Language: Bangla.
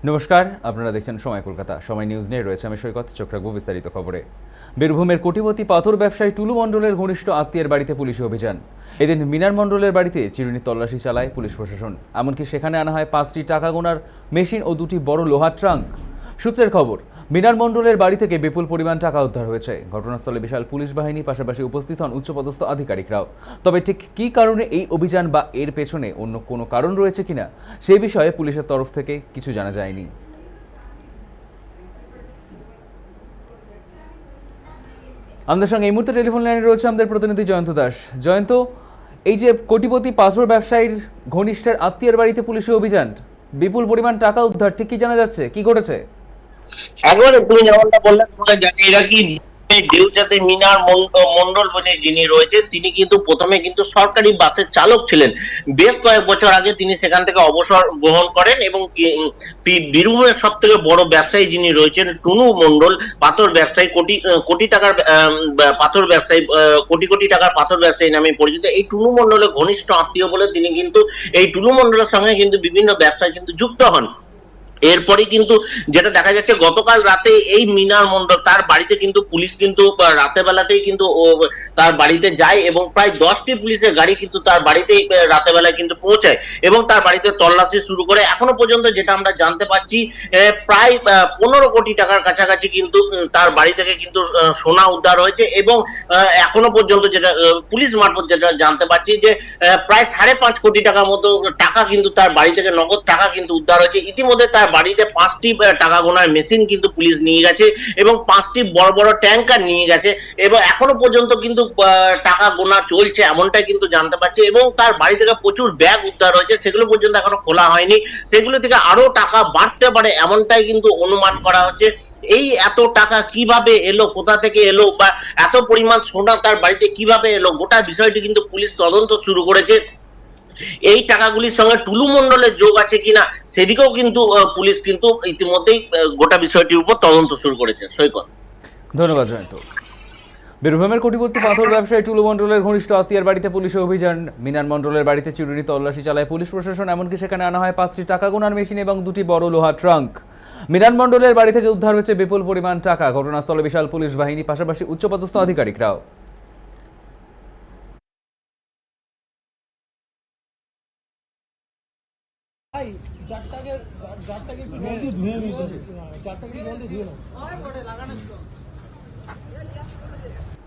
নমস্কার, আপনারা দেখছেন সময় কলকাতা। সময় নিউজ নিয়ে রয়েছে আমি সৈকত। চোখ রাখবো বিস্তারিত খবরে। বীরভূমের কোটিপতি পাথর ব্যবসায়ী টুলু মণ্ডলের ঘনিষ্ঠ আত্মীয়ের বাড়িতে পুলিশি অভিযান। এদিন মিনার মণ্ডলের বাড়িতে চিরুনি তল্লাশি চালায় পুলিশ প্রশাসন। এমনকি সেখানে আনা হয় 5টি টাকা গোনার মেশিন ও 2টি বড় লোহার ট্রাঙ্ক। সূত্রের খবর, মিনার মণ্ডলের বাড়ি থেকে বিপুল পরিমাণ টাকা উদ্ধার হয়েছে। ঘটনাস্থলে বিশাল পুলিশ বাহিনী, পাশাপাশি উপস্থিত হন উচ্চপদস্থ আধিকারিকরাও। তবে ঠিক কী কারণে এই অভিযান বা এর পেছনে অন্য কোনো কারণ রয়েছে কিনা সেই বিষয়ে পুলিশের তরফ থেকে কিছু জানা যায়নি। আমাদের সঙ্গে এই মুহূর্তে টেলিফোন লাইনে রয়েছে আমাদের প্রতিনিধি জয়ন্ত দাস। জয়ন্ত, এই যে কোটিপতি পাথর ব্যবসায়ীর ঘনিষ্ঠের আত্মীয়ের বাড়িতে পুলিশি অভিযান, বিপুল পরিমাণ টাকা উদ্ধার, ঠিক কি জানা যাচ্ছে, কি ঘটেছে? একবারে তুমি যেমনটা বললে তোমাকে জানিয়ে রাখি, দেউচাতে মিনার মন্ডল বলে যিনি রয়েছেন তিনি কিন্তু প্রথমে কিন্তু সরকারি বাসের চালক ছিলেন। বেশ কয়েক বছর আগে তিনি সেখান থেকে অবসর গ্রহণ করেন এবং বীরভূমের সব থেকে বড় ব্যবসায়ী যিনি রয়েছেন টুনু মন্ডল, পাথর ব্যবসায়ী, কোটি কোটি টাকার পাথর ব্যবসায়ী, কোটি কোটি টাকার পাথর ব্যবসায়ী নামে পরিচিত। এই টুনু মন্ডলের ঘনিষ্ঠ আত্মীয় বলে তিনি কিন্তু এই টুনু মন্ডলের সঙ্গে কিন্তু বিভিন্ন ব্যবসায় কিন্তু যুক্ত হন। এরপরে কিন্তু যেটা দেখা যাচ্ছে, গতকাল রাতে এই মিনার মন্ডল তার বাড়িতে কিন্তু পুলিশ কিন্তু রাতে বেলাতেই কিন্তু তার বাড়িতে যায় এবং প্রায় 10টি পুলিশের গাড়ি কিন্তু তার বাড়িতেই রাতে বেলায় কিন্তু পৌঁছায় এবং তার বাড়িতে তল্লাশি শুরু করে। এখনো পর্যন্ত যেটা আমরা জানতে পারছি, প্রায় 15 কোটি টাকার কাছাকাছি কিন্তু তার বাড়ি থেকে কিন্তু সোনা উদ্ধার হয়েছে এবং এখনো পর্যন্ত যেটা পুলিশ মারফত যেটা জানতে পারছি যে প্রায় 5.5 কোটি টাকার মতো টাকা কিন্তু তার বাড়ি থেকে নগদ টাকা কিন্তু উদ্ধার হয়েছে। ইতিমধ্যে তার বাড়িতে 5টি টাকা গোনার মেশিন কিন্তু পুলিশ নিয়ে গেছে এবং 5টি বড় বড় ট্যাঙ্কার নিয়ে গেছে এবং এখনো পর্যন্ত কিন্তু টাকা গোনা চলছে এমনটাই কিন্তু জানতে পারছি। এবং তার বাড়ি থেকে প্রচুর ব্যাগ উদ্ধার হয়েছে, সেগুলো পর্যন্ত এখনো খোলা হয়নি। সেগুলো থেকে আরো টাকা বাড়তে পারে এমনটাই কিন্তু অনুমান করা হচ্ছে। এই এত টাকা কিভাবে এলো, কোথা থেকে এলো, বা এত পরিমাণ সোনা তার বাড়িতে কিভাবে এলো, গোটা বিষয়টি কিন্তু পুলিশ তদন্ত শুরু করেছে। এই টাকাগুলির সঙ্গে টুলু মন্ডলের যোগ আছে কিনা সেদিকেও কিন্তু পুলিশ কিন্তু ইতিমধ্যেই গোটা বিষয়টির উপর তদন্ত শুরু করেছে। সৈকত, ধন্যবাদ জয়ন্ত। বীরভূমের কোটিপতি পাথর ব্যবসায়ী টুলু মণ্ডলের ঘনিষ্ঠ আত্মীয়ের বাড়িতে পুলিশি অভিযান। মিনার মণ্ডলের বাড়িতে চিরুনি তল্লাশি চালায় পুলিশ প্রশাসন। এমনকি সেখানে আনা হয় 5টি টাকা গোনার মেশিন এবং 2টি বড় লোহার ট্রাঙ্ক। মিনার মণ্ডলের বাড়ি থেকে উদ্ধার হয়েছে বিপুল পরিমাণ টাকা। ঘটনাস্থলে বিশাল পুলিশ বাহিনী, পাশাপাশি উচ্চপদস্থ আধিকারিকরাও।